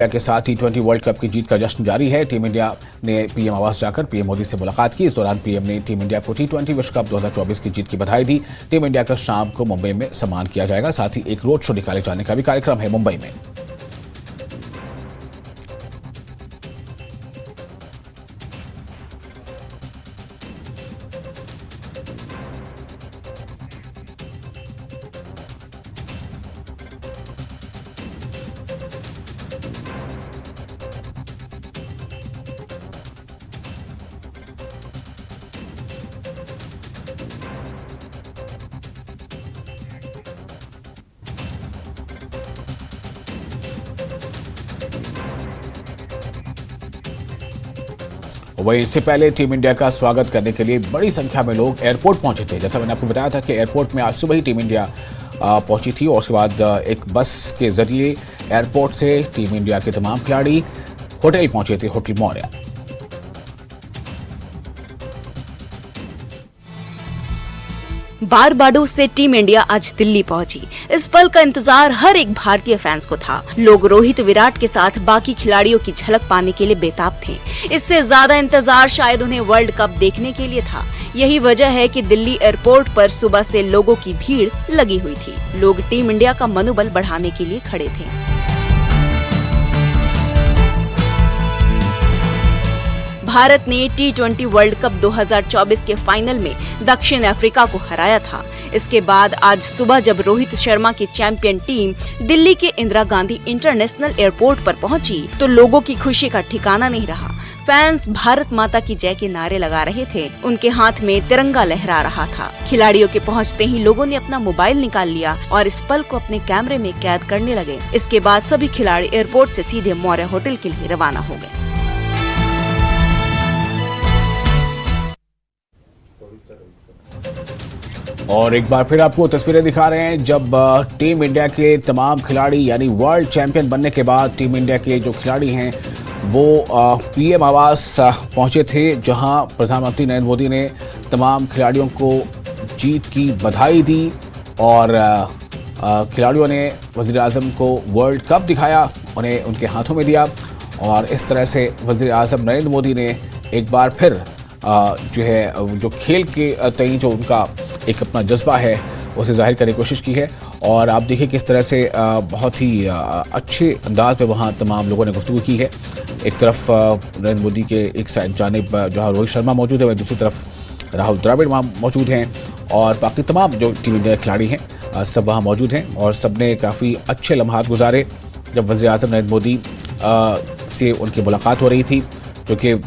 के साथ T20 world cup की जीत का जश्न जारी है। टीम इंडिया ने पीएम आवास जाकर पीएम मोदी से मुलाकात की। इस दौरान पीएम ने टीम इंडिया को T20 विश्व कप 2024 की जीत की बधाई दी। टीम इंडिया का शाम को मुंबई में सम्मान किया जाएगा। साथ ही एक रोड शो निकाले जाने का भी कार्यक्रम है मुंबई में। वहीं इससे पहले टीम इंडिया का स्वागत करने के लिए बड़ी संख्या में लोग एयरपोर्ट पहुंचे थे। जैसा मैंने आपको बताया था कि एयरपोर्ट में आज सुबह ही टीम इंडिया पहुंची थी और उसके बाद एक बस के जरिए एयरपोर्ट से टीम इंडिया के तमाम खिलाड़ी होटल पहुंचे थे, होटल मौर्या। बारबाडोस से टीम इंडिया आज दिल्ली पहुंची। इस पल का इंतजार हर एक भारतीय फैंस को था। लोग रोहित विराट के साथ बाकी खिलाड़ियों की झलक पाने के लिए बेताब थे। इससे ज्यादा इंतजार शायद उन्हें वर्ल्ड कप देखने के लिए था। यही वजह है कि दिल्ली एयरपोर्ट पर सुबह से लोगों की भीड़ लगी हुई थी। लोग टीम इंडिया का मनोबल बढ़ाने के लिए खड़े थे। भारत ने T20 वर्ल्ड कप 2024 के फाइनल में दक्षिण अफ्रीका को हराया था। इसके बाद आज सुबह जब रोहित शर्मा की चैंपियन टीम दिल्ली के इंदिरा गांधी इंटरनेशनल एयरपोर्ट पर पहुंची तो लोगों की खुशी का ठिकाना नहीं रहा। फैंस भारत माता की जय के नारे लगा रहे थे। उनके हाथ में तिरंगा लहरा रहा था। खिलाड़ियों के पहुंचते ही लोगों ने अपना मोबाइल निकाल लिया और इस पल को अपने कैमरे में कैद करने लगे। इसके बाद सभी खिलाड़ी एयरपोर्ट से सीधे मौर्य होटल के लिए रवाना हो गए। और एक बार फिर आपको तस्वीरें दिखा रहे हैं जब टीम इंडिया के तमाम खिलाड़ी यानी वर्ल्ड चैंपियन बनने के बाद टीम इंडिया के जो खिलाड़ी हैं वो पीएम आवास पहुंचे थे, जहां प्रधानमंत्री नरेंद्र मोदी ने तमाम खिलाड़ियों को जीत की बधाई दी और खिलाड़ियों ने वज़ीर आज़म को वर्ल्ड कप दिखाया, उन्हें उनके हाथों में दिया और इस तरह से वज़ीर आज़म नरेंद्र मोदी ने एक बार फिर जो खेल के तय जो उनका एक अपना जज्बा है उसे जाहिर करने की कोशिश की है। और आप देखिए किस तरह से बहुत ही अच्छे अंदाज में वहाँ तमाम लोगों ने गुफ्तगू की है। एक तरफ नरेंद्र मोदी के एक साइड जानिब जहाँ रोहित शर्मा मौजूद है, वहीं दूसरी तरफ राहुल द्रविड़ वहाँ मौजूद हैं और बाकी तमाम जो टीम इंडिया के खिलाड़ी हैं सब वहाँ मौजूद हैं और सब ने काफ़ी अच्छे लम्हात गुजारे जब वज़ीर आज़म नरेंद्र मोदी से उनकी मुलाकात हो रही थी, जो कि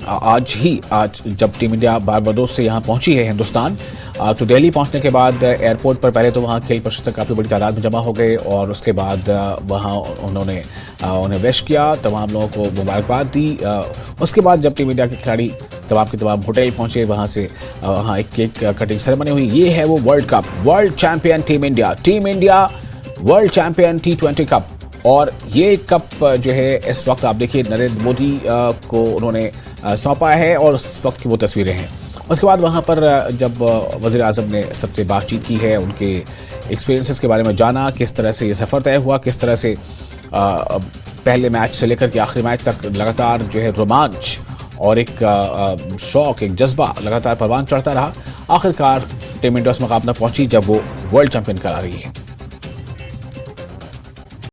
आज जब टीम इंडिया बारबाडोस से यहाँ पहुँची है हिंदुस्तान, तो दिल्ली पहुँचने के बाद एयरपोर्ट पर पहले तो वहाँ खेल प्रशंसक काफ़ी बड़ी तादाद में जमा हो गए और उसके बाद वहाँ उन्हें विश किया, तमाम लोगों को मुबारकबाद दी। उसके बाद जब टीम इंडिया के खिलाड़ी तमाम के तमाम होटल पहुँचे, वहाँ से वहाँ एक केक कटिंग सेरेमनी हुई। ये है वो world cup, world champion team India world champion T20 cup. और ये कप जो है इस वक्त आप देखिए नरेंद्र मोदी को उन्होंने सौंपा है और उस वक्त की वो तस्वीरें हैं। उसके बाद वहाँ पर जब वज़ीर आज़म ने सबसे बातचीत की है, उनके एक्सपीरियंसेस के बारे में जाना, किस तरह से ये सफ़र तय हुआ, किस तरह से पहले मैच से लेकर के आखिरी मैच तक लगातार जो है रोमांच और एक शौक, एक जज्बा लगातार परवान चढ़ता रहा। आखिरकार टीम इंडिया उस मकाम तक पहुँची जब वो वर्ल्ड चैंपियन करा रही है।